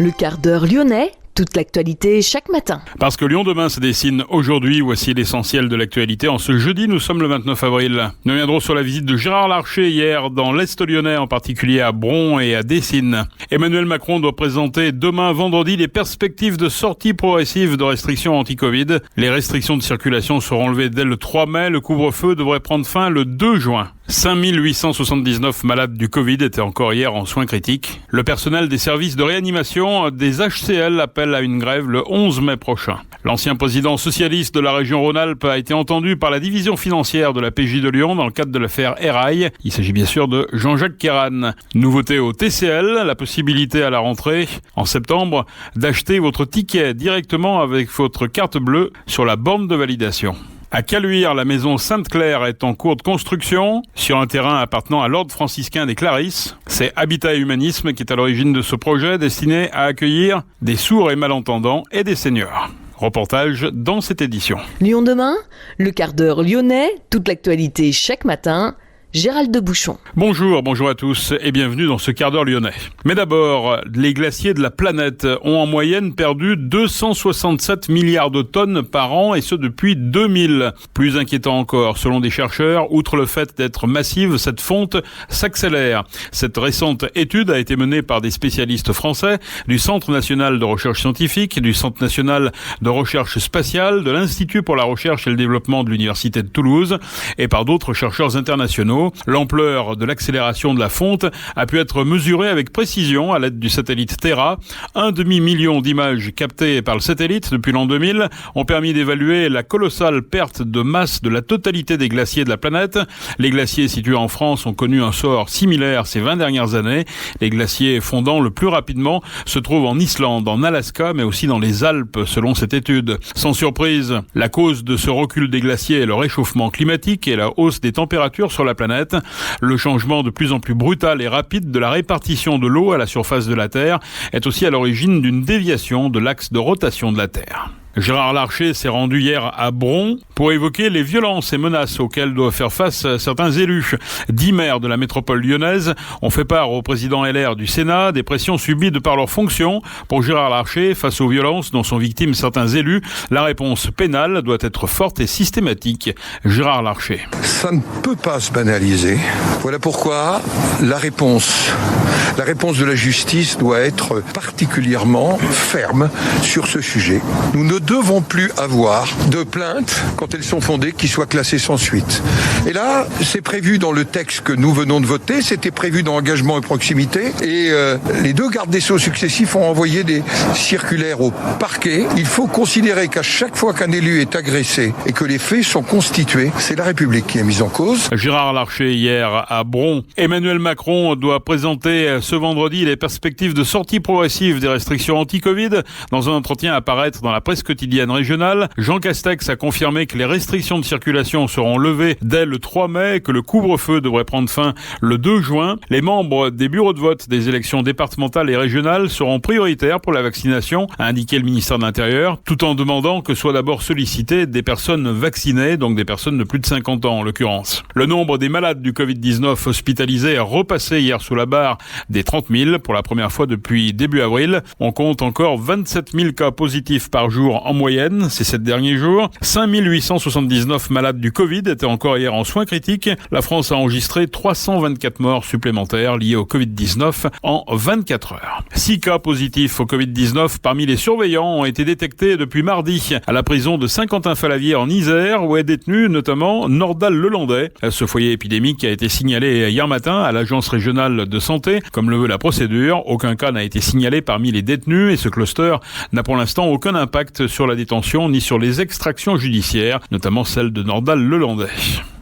Le quart d'heure lyonnais, toute l'actualité chaque matin. Parce que Lyon demain se dessine aujourd'hui, voici l'essentiel de l'actualité. En ce jeudi, nous sommes le 29 avril. Nous reviendrons sur la visite de Gérard Larcher hier dans l'Est lyonnais, en particulier à Bron et à Dessines. Emmanuel Macron doit présenter demain vendredi les perspectives de sortie progressive de restrictions anti-Covid. Les restrictions de circulation seront levées dès le 3 mai. Le couvre-feu devrait prendre fin le 2 juin. 5879 malades du Covid étaient encore hier en soins critiques. Le personnel des services de réanimation des HCL appelle à une grève le 11 mai prochain. L'ancien président socialiste de la région Rhône-Alpes a été entendu par la division financière de la PJ de Lyon dans le cadre de l'affaire Erail. Il s'agit bien sûr de Jean-Jacques Kéran. Nouveauté au TCL, la possibilité à la rentrée, en septembre, d'acheter votre ticket directement avec votre carte bleue sur la borne de validation. À Caluire, la maison Sainte-Claire est en cours de construction sur un terrain appartenant à l'ordre franciscain des Clarisses. C'est Habitat et Humanisme qui est à l'origine de ce projet destiné à accueillir des sourds et malentendants et des seniors. Reportage dans cette édition. Lyon demain, le quart d'heure lyonnais, toute l'actualité chaque matin. Gérald de Bouchon. Bonjour à tous et bienvenue dans ce quart d'heure lyonnais. Mais d'abord, les glaciers de la planète ont en moyenne perdu 267 milliards de tonnes par an et ce depuis 2000. Plus inquiétant encore, selon des chercheurs, outre le fait d'être massive, cette fonte s'accélère. Cette récente étude a été menée par des spécialistes français du Centre national de recherche scientifique, du Centre national de recherche spatiale, de l'Institut pour la recherche et le développement de l'Université de Toulouse et par d'autres chercheurs internationaux. L'ampleur de l'accélération de la fonte a pu être mesurée avec précision à l'aide du satellite Terra. 1,5 million d'images captées par le satellite depuis l'an 2000 ont permis d'évaluer la colossale perte de masse de la totalité des glaciers de la planète. Les glaciers situés en France ont connu un sort similaire ces 20 dernières années. Les glaciers fondant le plus rapidement se trouvent en Islande, en Alaska, mais aussi dans les Alpes, selon cette étude. Sans surprise, la cause de ce recul des glaciers est le réchauffement climatique et la hausse des températures sur la planète. Le changement de plus en plus brutal et rapide de la répartition de l'eau à la surface de la Terre est aussi à l'origine d'une déviation de l'axe de rotation de la Terre. Gérard Larcher s'est rendu hier à Bron pour évoquer les violences et menaces auxquelles doivent faire face certains élus. 10 maires de la métropole lyonnaise ont fait part au président LR du Sénat des pressions subies de par leurs fonctions. Pour Gérard Larcher, face aux violences dont sont victimes certains élus, la réponse pénale doit être forte et systématique. Gérard Larcher. Ça ne peut pas se banaliser. Voilà pourquoi la réponse de la justice doit être particulièrement ferme sur ce sujet. Nous ne devons plus avoir de plaintes, quand elles sont fondées, qui soient classées sans suite. Et là, c'est prévu dans le texte que nous venons de voter, c'était prévu dans Engagement et Proximité, et les deux gardes des Sceaux successifs ont envoyé des circulaires au parquet. Il faut considérer qu'à chaque fois qu'un élu est agressé et que les faits sont constitués, c'est la République qui est mise en cause. Gérard Larcher hier à Bron. Emmanuel Macron doit présenter ce vendredi les perspectives de sortie progressive des restrictions anti-Covid. Dans un entretien à paraître dans la presse quotidienne régionale, Jean Castex a confirmé que les restrictions de circulation seront levées dès le 3 mai et que le couvre-feu devrait prendre fin le 2 juin. Les membres des bureaux de vote des élections départementales et régionales seront prioritaires pour la vaccination, a indiqué le ministère de l'Intérieur, tout en demandant que soient d'abord sollicitées des personnes vaccinées, donc des personnes de plus de 50 ans en l'occurrence. Le nombre des malades du Covid-19 hospitalisés est repassé hier sous la barre des 30 000 pour la première fois depuis début avril. On compte encore 27 000 cas positifs par jour en moyenne ces 7 derniers jours. 5879 malades du Covid étaient encore hier en soins critiques. La France a enregistré 324 morts supplémentaires liées au Covid-19 en 24 heures. 6 cas positifs au Covid-19 parmi les surveillants ont été détectés depuis mardi à la prison de Saint-Quentin-Fallavier en Isère où est détenu notamment Nordal Lelandais. Ce foyer épidémique a été signalé hier matin à l'agence régionale de santé. Comme le veut la procédure, aucun cas n'a été signalé parmi les détenus et ce cluster n'a pour l'instant aucun impact sur la détention ni sur les extractions judiciaires, notamment celle de Nordal Lelandais.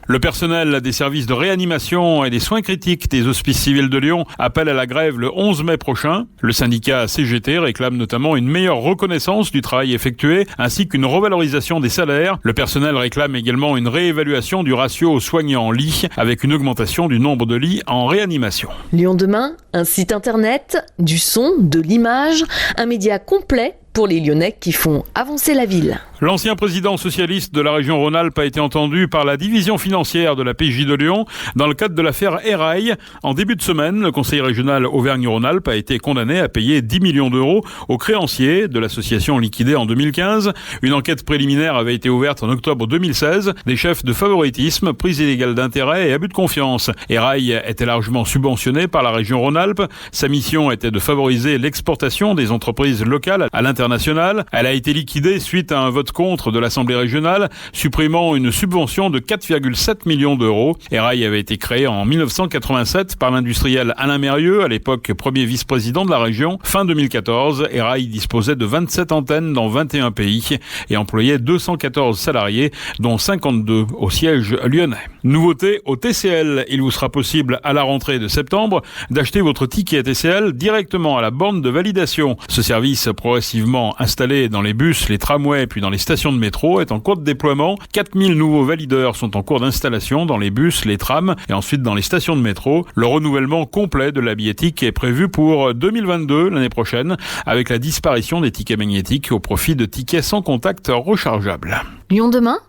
Le personnel des services de réanimation et des soins critiques des hospices civils de Lyon appelle à la grève le 11 mai prochain. Le syndicat CGT réclame notamment une meilleure reconnaissance du travail effectué ainsi qu'une revalorisation des salaires. Le personnel réclame également une réévaluation du ratio soignants en lit avec une augmentation du nombre de lits en réanimation. Lyon demain, un site internet, du son, de l'image, un média complet pour les Lyonnais qui font avancer la ville. L'ancien président socialiste de la région Rhône-Alpes a été entendu par la division financière de la PJ de Lyon dans le cadre de l'affaire Erail. En début de semaine, le conseil régional Auvergne-Rhône-Alpes a été condamné à payer 10 millions d'euros aux créanciers de l'association liquidée en 2015. Une enquête préliminaire avait été ouverte en octobre 2016. Des chefs de favoritisme, prise illégale d'intérêt et abus de confiance. Erail était largement subventionné par la région Rhône-Alpes. Sa mission était de favoriser l'exportation des entreprises locales à l'international. Elle a été liquidée suite à un vote contre de l'Assemblée régionale, supprimant une subvention de 4,7 millions d'euros. Erail avait été créé en 1987 par l'industriel Alain Mérieux, à l'époque premier vice-président de la région. Fin 2014, Erail disposait de 27 antennes dans 21 pays et employait 214 salariés, dont 52 au siège lyonnais. Nouveauté au TCL, il vous sera possible à la rentrée de septembre d'acheter votre ticket TCL directement à la borne de validation. Ce service progressivement installé dans les bus, les tramways puis dans les stations de métro est en cours de déploiement. 4000 nouveaux valideurs sont en cours d'installation dans les bus, les trams et ensuite dans les stations de métro. Le renouvellement complet de la billettique est prévu pour 2022, l'année prochaine, avec la disparition des tickets magnétiques au profit de tickets sans contact rechargeables. Lyon demain ?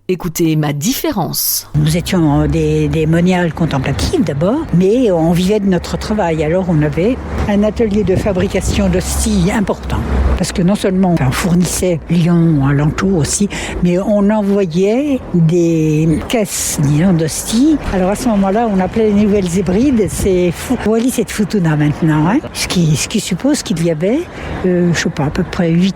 Écoutez Ma Différence. Nous étions des moniales contemplatives d'abord, mais on vivait de notre travail. Alors on avait un atelier de fabrication d'hosties important. Parce que non seulement on fournissait Lyon alentour aussi, mais on envoyait des caisses, disons, d'hosties. Alors à ce moment-là, on appelait les nouvelles hybrides, c'est Wallis et Futuna maintenant. Hein. Ce qui suppose qu'il y avait, je sais pas, à peu près 8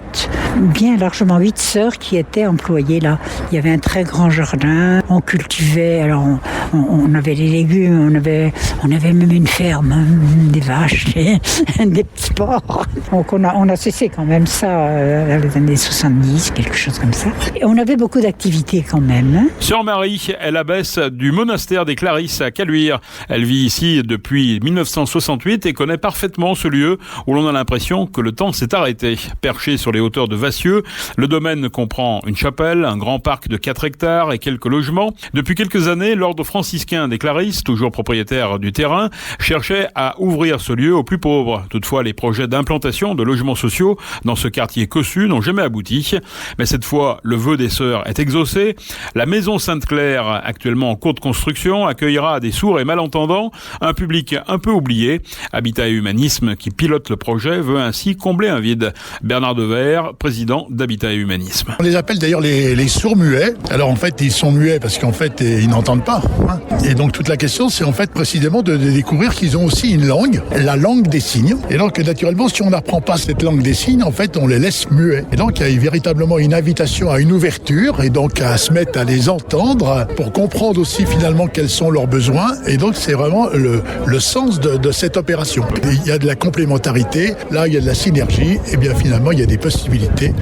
sœurs qui étaient employées là. Il y avait un très grand jardin, on cultivait, alors on avait des légumes, on avait même une ferme, hein, des vaches, des petits porcs. Donc on a cessé quand même ça dans les années 70, quelque chose comme ça. Et on avait beaucoup d'activités quand même. Hein. Sœur Marie est l'abbesse du monastère des Clarisses à Caluire. Elle vit ici depuis 1968 et connaît parfaitement ce lieu où l'on a l'impression que le temps s'est arrêté. Perché sur les hauteurs de Vassieux, le domaine comprend une chapelle, un grand parc de 4 hectares et quelques logements. Depuis quelques années, l'ordre franciscain des Clarisses, toujours propriétaire du terrain, cherchait à ouvrir ce lieu aux plus pauvres. Toutefois, les projets d'implantation de logements sociaux dans ce quartier cossu n'ont jamais abouti. Mais cette fois, le vœu des sœurs est exaucé. La maison Sainte-Claire, actuellement en cours de construction, accueillera des sourds et malentendants, un public un peu oublié. Habitat et Humanisme, qui pilote le projet, veut ainsi combler un vide. Bernard Devers, président d'Habitat et Humanisme. On les appelle d'ailleurs les sourds muets. Alors en fait, ils sont muets parce qu'en fait, ils n'entendent pas. Hein. Et donc toute la question, c'est en fait précisément de découvrir qu'ils ont aussi une langue, la langue des signes. Et donc naturellement, si on n'apprend pas cette langue des signes, en fait, on les laisse muets. Et donc il y a véritablement une invitation à une ouverture et donc à se mettre à les entendre pour comprendre aussi finalement quels sont leurs besoins. Et donc c'est vraiment le sens de cette opération. Il y a de la complémentarité, là il y a de la synergie, et bien finalement il y a des possibilités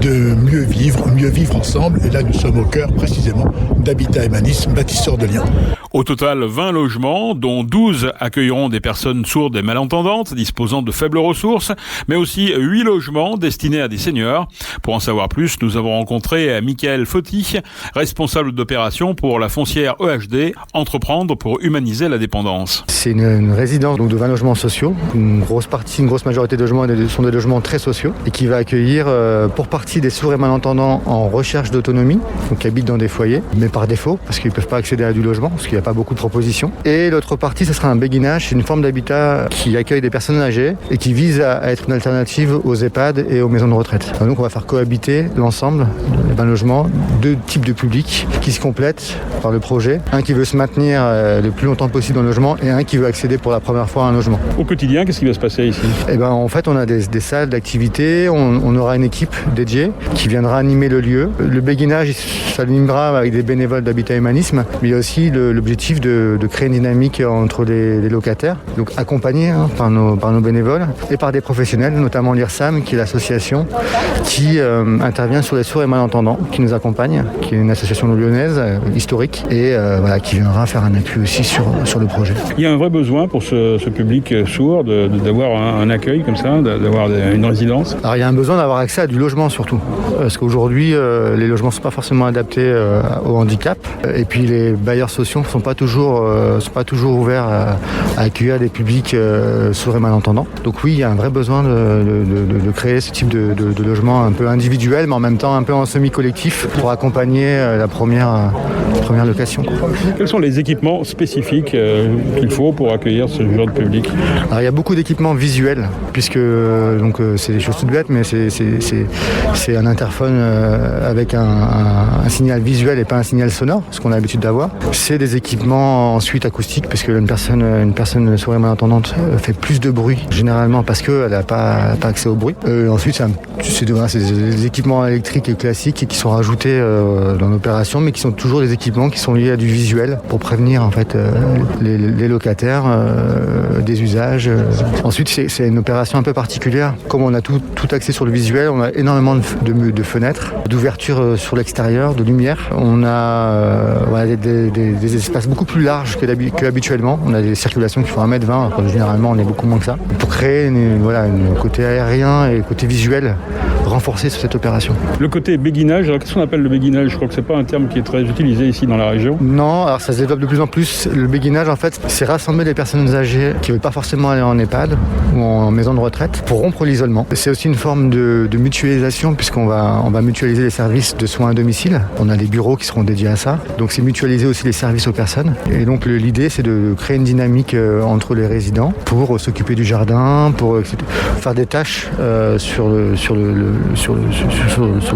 de mieux vivre ensemble. Et là nous sommes au cœur précisément d'Habitat Humanisme, bâtisseur de liens. Au total, 20 logements, dont 12 accueilleront des personnes sourdes et malentendantes, disposant de faibles ressources, mais aussi 8 logements destinés à des seniors. Pour en savoir plus, nous avons rencontré Michael Fauty, responsable d'opération pour la foncière EHD, Entreprendre pour humaniser la dépendance. C'est une résidence donc de 20 logements sociaux. Une grosse majorité de logements sont des logements très sociaux et qui va accueillir pour partie des sourds et malentendants en recherche d'autonomie, donc qui habitent dans des foyers, mais par défaut, parce qu'ils ne peuvent pas accéder à du logement, parce qu'il n'y a pas beaucoup de propositions. Et l'autre partie, ce sera un béguinage, c'est une forme d'habitat qui accueille des personnes âgées et qui vise à être une alternative aux EHPAD et aux maisons de retraite. Donc on va faire cohabiter l'ensemble des 20 logements, 2 types de publics qui se complètent par le projet. Un qui veut se maintenir le plus longtemps possible dans le logement et un qui veut accéder pour la première fois à un logement. Au quotidien, qu'est-ce qui va se passer ici ? En fait, on a des salles d'activité, on aura une équipe dédiée qui viendra animer le lieu. Le béguinage s'animera avec des bénévoles d'Habitat Humanisme, mais il y a aussi l'objectif de créer une dynamique entre les locataires, donc accompagnés par nos bénévoles et par des professionnels, notamment l'IRSAM, qui est l'association qui intervient sur les sourds et malentendants, qui nous accompagne, qui est une association lyonnaise historique et qui viendra faire un appui aussi sur le projet. Il y a un vrai besoin pour ce public sourd d'avoir un accueil comme ça, d'avoir une résidence. Alors il y a un besoin d'avoir accès à du logement surtout, parce qu'aujourd'hui les logements ne sont pas forcément adaptés au handicap et puis les bailleurs sociaux sont pas toujours ouverts à accueillir des publics sourds et malentendants. Donc oui, il y a un vrai besoin de créer ce type de logement un peu individuel, mais en même temps un peu en semi-collectif pour accompagner la première location. Quels sont les équipements spécifiques qu'il faut pour accueillir ce genre de public? Alors, il y a beaucoup d'équipements visuels, puisque c'est des choses toutes bêtes, mais c'est un interphone avec un signal visuel et pas un signal sonore, ce qu'on a l'habitude d'avoir. C'est des équipements ensuite acoustiques, parce qu'une personne sourde et malentendante fait plus de bruit, généralement parce qu'elle n'a pas accès au bruit. Ensuite, c'est des équipements électriques classiques qui sont rajoutés dans l'opération, mais qui sont toujours des équipements qui sont liés à du visuel pour prévenir en fait les locataires des usages. Ensuite, c'est une opération un peu particulière. Comme on a tout axé sur le visuel, on a énormément de fenêtres, d'ouvertures sur l'extérieur, de lumière. On a des espaces beaucoup plus larges qu'habituellement. On a des circulations qui font 1m20, alors généralement on est beaucoup moins que ça. Pour créer un côté aérien et côté visuel renforcé sur cette opération. Le côté béguinage, alors qu'est-ce qu'on appelle le béguinage? Je crois que c'est pas un terme qui est très utilisé ici dans la région. Non, alors ça se développe de plus en plus. Le béguinage, en fait, c'est rassembler des personnes âgées qui ne veulent pas forcément aller en EHPAD ou en maison de retraite pour rompre l'isolement. C'est aussi une forme de mutualisation, puisqu'on va mutualiser les services de soins à domicile. On a des bureaux qui seront dédiés à ça. Donc c'est mutualiser aussi les services aux personnes. Et donc l'idée, c'est de créer une dynamique entre les résidents pour s'occuper du jardin, pour faire des tâches sur le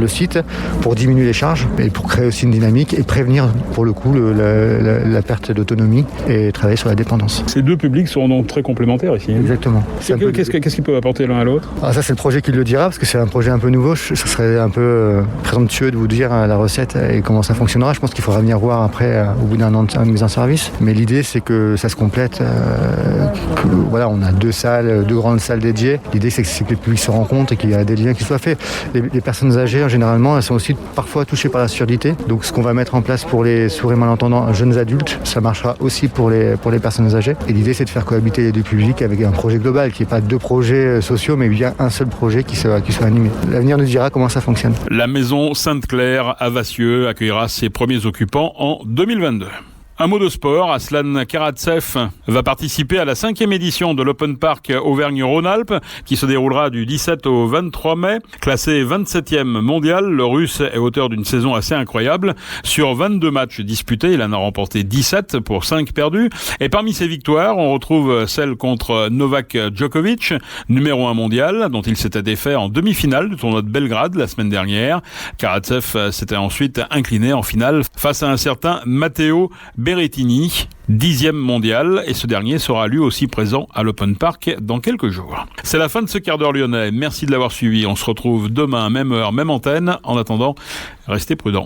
site, pour diminuer les charges et pour créer aussi une dynamique et prévenir pour le coup la perte d'autonomie et travailler sur la dépendance. Ces deux publics sont donc très complémentaires ici. Exactement. Qu'est-ce qu'ils peuvent apporter l'un à l'autre? Ça, c'est le projet qui le dira, parce que c'est un projet un peu nouveau. Ce serait un peu présomptueux de vous dire la recette et comment ça fonctionnera. Je pense qu'il faudra venir voir après, au bout d'un an de mise en service. Mais l'idée, c'est que ça se complète. On a deux grandes salles dédiées. L'idée, c'est que les publics se rencontrent et qu'il y a des liens qui soient faits. Les personnes âgées, généralement, elles sont aussi parfois touchées par la surdité. Donc, ce qu'on va mettre en place pour les sourds et malentendants jeunes adultes, ça marchera aussi pour les personnes âgées. Et l'idée, c'est de faire cohabiter les deux publics avec un projet global, qui n'est pas deux projets sociaux, mais bien un seul projet qui soit animé. L'avenir nous dira comment ça fonctionne. La maison Sainte-Claire à Vassieux accueillera ses premiers occupants en 2022. Un mot de sport, Aslan Karatsev va participer à la 5e édition de l'Open Park Auvergne-Rhône-Alpes qui se déroulera du 17 au 23 mai. Classé 27e mondial, le Russe est auteur d'une saison assez incroyable. Sur 22 matchs disputés, il en a remporté 17 pour 5 perdus. Et parmi ses victoires, on retrouve celle contre Novak Djokovic, numéro 1 mondial, dont il s'était défait en demi-finale du tournoi de Belgrade la semaine dernière. Karatsev s'était ensuite incliné en finale face à un certain Matteo Berrettini, 10e mondial, et ce dernier sera lui aussi présent à l'Open Park dans quelques jours. C'est la fin de ce quart d'heure lyonnais. Merci de l'avoir suivi. On se retrouve demain, même heure, même antenne. En attendant, restez prudents.